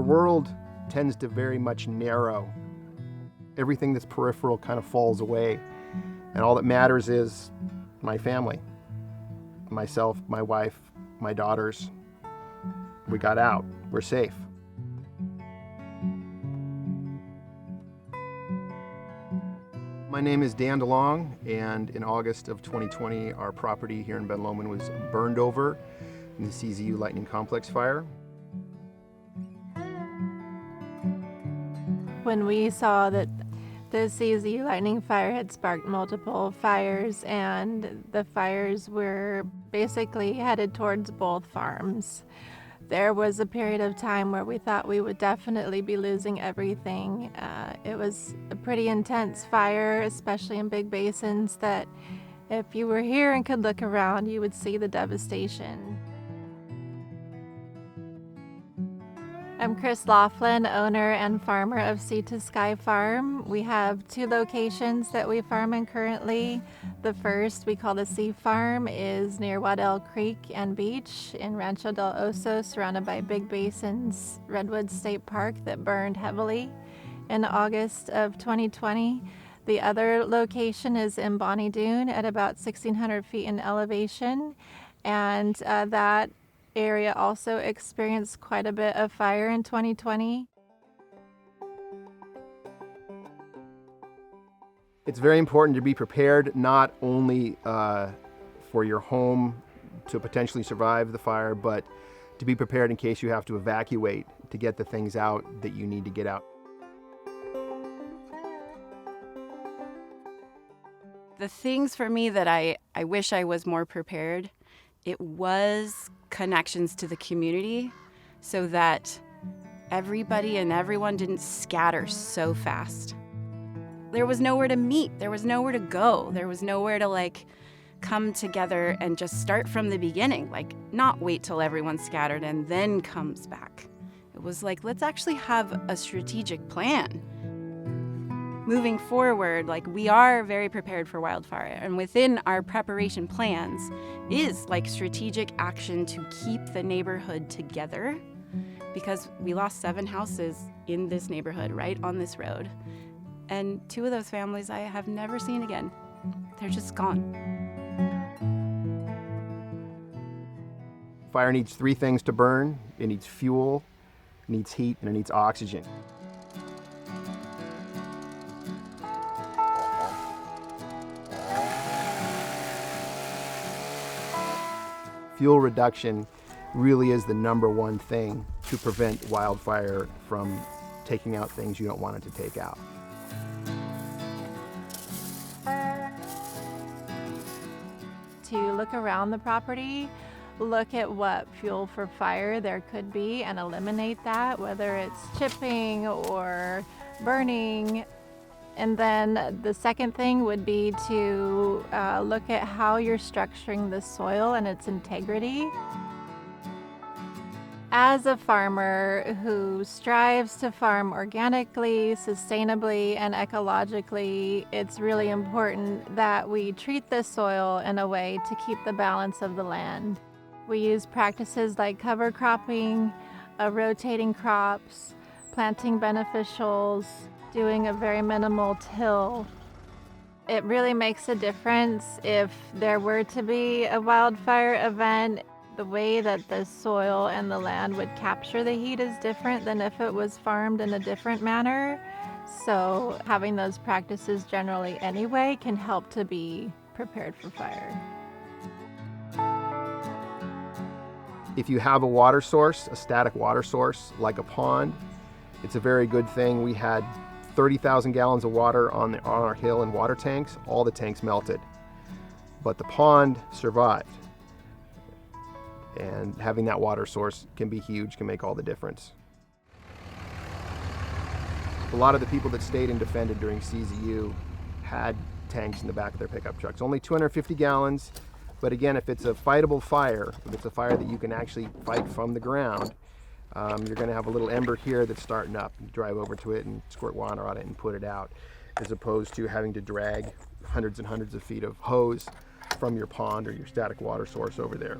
world tends to very much narrow. Everything that's peripheral kind of falls away. And all that matters is my family, myself, my wife, my daughters. We got out. We're safe. My name is Dan DeLong, and in August of 2020, our property here in Ben Lomond was burned over in the CZU Lightning Complex fire. When we saw that the CZU Lightning fire had sparked multiple fires, and the fires were basically headed towards both farms, there was a period of time where we thought we would definitely be losing everything. It was a pretty intense fire, especially in big basins, that if you were here and could look around, you would see the devastation. I'm Chris Laughlin, owner and farmer of Sea to Sky Farm. We have 2 locations that we farm in currently. The first, we call the Sea Farm, is near Waddell Creek and Beach in Rancho del Oso, surrounded by big basins, Redwood State Park, that burned heavily in August of 2020. The other location is in Bonnie Doon at about 1,600 feet in elevation, and that area also experienced quite a bit of fire in 2020. It's very important to be prepared, not only for your home to potentially survive the fire, but to be prepared in case you have to evacuate to get the things out that you need to get out. The things for me that I wish I was more prepared, it was connections to the community so that everybody and everyone didn't scatter so fast. There was nowhere to meet, there was nowhere to go, there was nowhere to come together and just start from the beginning, not wait till everyone's scattered and then comes back. It was let's actually have a strategic plan. Moving forward, we are very prepared for wildfire, and within our preparation plans is strategic action to keep the neighborhood together, because we lost 7 houses in this neighborhood right on this road, and 2 of those families I have never seen again. They're just gone. Fire needs 3 things to burn. It needs fuel, it needs heat, and it needs oxygen. Fuel reduction really is the #1 thing to prevent wildfire from taking out things you don't want it to take out. To look around the property, look at what fuel for fire there could be and eliminate that, whether it's chipping or burning. And then the second thing would be to look at how you're structuring the soil and its integrity. As a farmer who strives to farm organically, sustainably, and ecologically, it's really important that we treat the soil in a way to keep the balance of the land. We use practices like cover cropping, rotating crops, planting beneficials, doing a very minimal till. It really makes a difference if there were to be a wildfire event. The way that the soil and the land would capture the heat is different than if it was farmed in a different manner. So having those practices generally anyway can help to be prepared for fire. If you have a water source, a static water source like a pond, it's a very good thing. We had 30,000 gallons of water on our hill in water tanks. All the tanks melted, but the pond survived. And having that water source can be huge, can make all the difference. A lot of the people that stayed and defended during CZU had tanks in the back of their pickup trucks. Only 250 gallons, but again, if it's a fightable fire, if it's a fire that you can actually fight from the ground, you're going to have a little ember here that's starting up. You drive over to it and squirt water on it and put it out, as opposed to having to drag hundreds and hundreds of feet of hose from your pond or your static water source over there.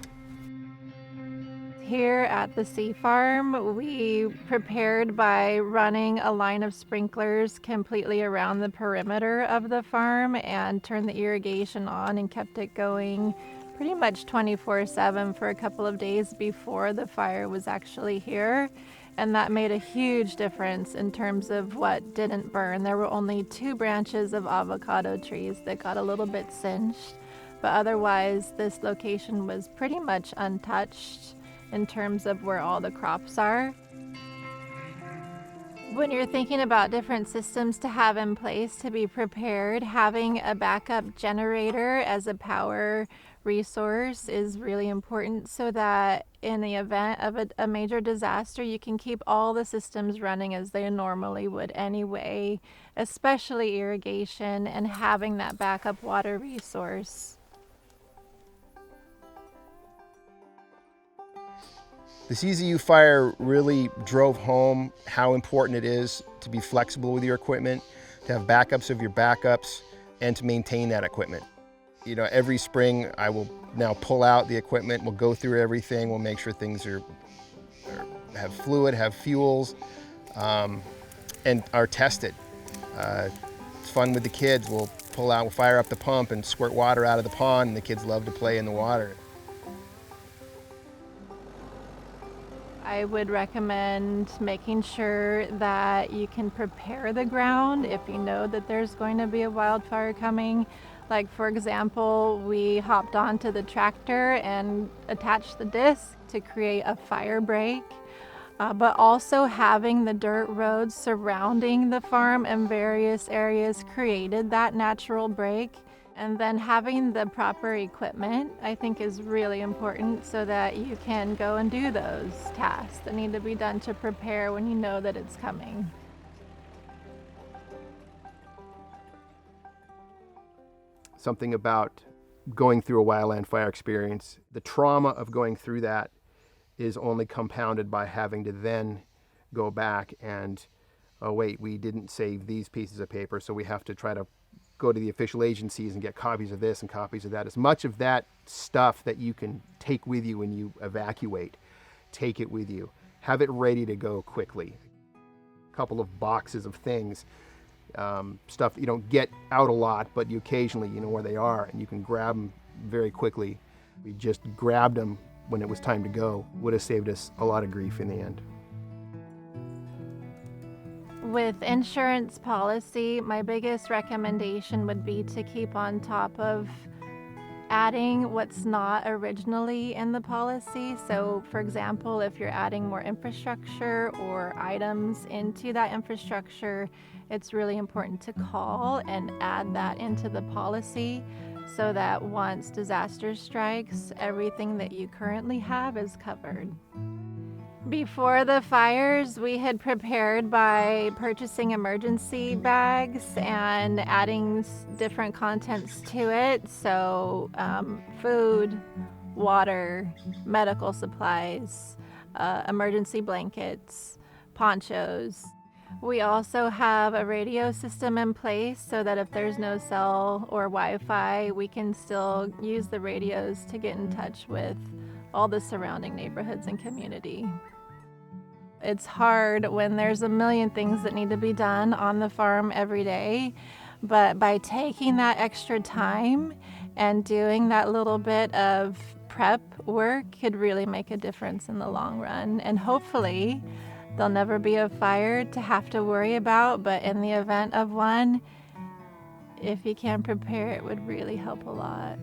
Here at the Sea Farm, we prepared by running a line of sprinklers completely around the perimeter of the farm and turned the irrigation on and kept it going pretty much 24/7 for a couple of days before the fire was actually here. And that made a huge difference in terms of what didn't burn. There were only 2 branches of avocado trees that got a little bit singed, but otherwise this location was pretty much untouched in terms of where all the crops are. When you're thinking about different systems to have in place to be prepared, having a backup generator as a power resource is really important so that in the event of a major disaster, you can keep all the systems running as they normally would anyway, especially irrigation and having that backup water resource. The CZU fire really drove home how important it is to be flexible with your equipment, to have backups of your backups, and to maintain that equipment. You know, every spring I will now pull out the equipment, we'll go through everything, we'll make sure things have fluid, have fuels, and are tested. It's fun with the kids. We'll fire up the pump and squirt water out of the pond, and the kids love to play in the water. I would recommend making sure that you can prepare the ground if you know that there's going to be a wildfire coming. Like, for example, we hopped onto the tractor and attached the disc to create a fire break. But also having the dirt roads surrounding the farm in various areas created that natural break. And then having the proper equipment, I think, is really important so that you can go and do those tasks that need to be done to prepare when you know that it's coming. Something about going through a wildland fire experience, the trauma of going through that is only compounded by having to then go back and, oh wait, we didn't save these pieces of paper, so we have to try to go to the official agencies and get copies of this and copies of that. As much of that stuff that you can take with you when you evacuate, take it with you. Have it ready to go quickly. A couple of boxes of things, stuff you don't get out a lot, but you occasionally, you know where they are, and you can grab them very quickly. We just grabbed them when it was time to go. Would have saved us a lot of grief in the end. With insurance policy, my biggest recommendation would be to keep on top of adding what's not originally in the policy. So, for example, if you're adding more infrastructure or items into that infrastructure, it's really important to call and add that into the policy so that once disaster strikes, everything that you currently have is covered. Before the fires, we had prepared by purchasing emergency bags and adding different contents to it. So food, water, medical supplies, emergency blankets, ponchos. We also have a radio system in place so that if there's no cell or Wi-Fi, we can still use the radios to get in touch with all the surrounding neighborhoods and community. It's hard when there's a million things that need to be done on the farm every day, but by taking that extra time and doing that little bit of prep work could really make a difference in the long run. And hopefully there'll never be a fire to have to worry about, but in the event of one, if you can prepare, it would really help a lot.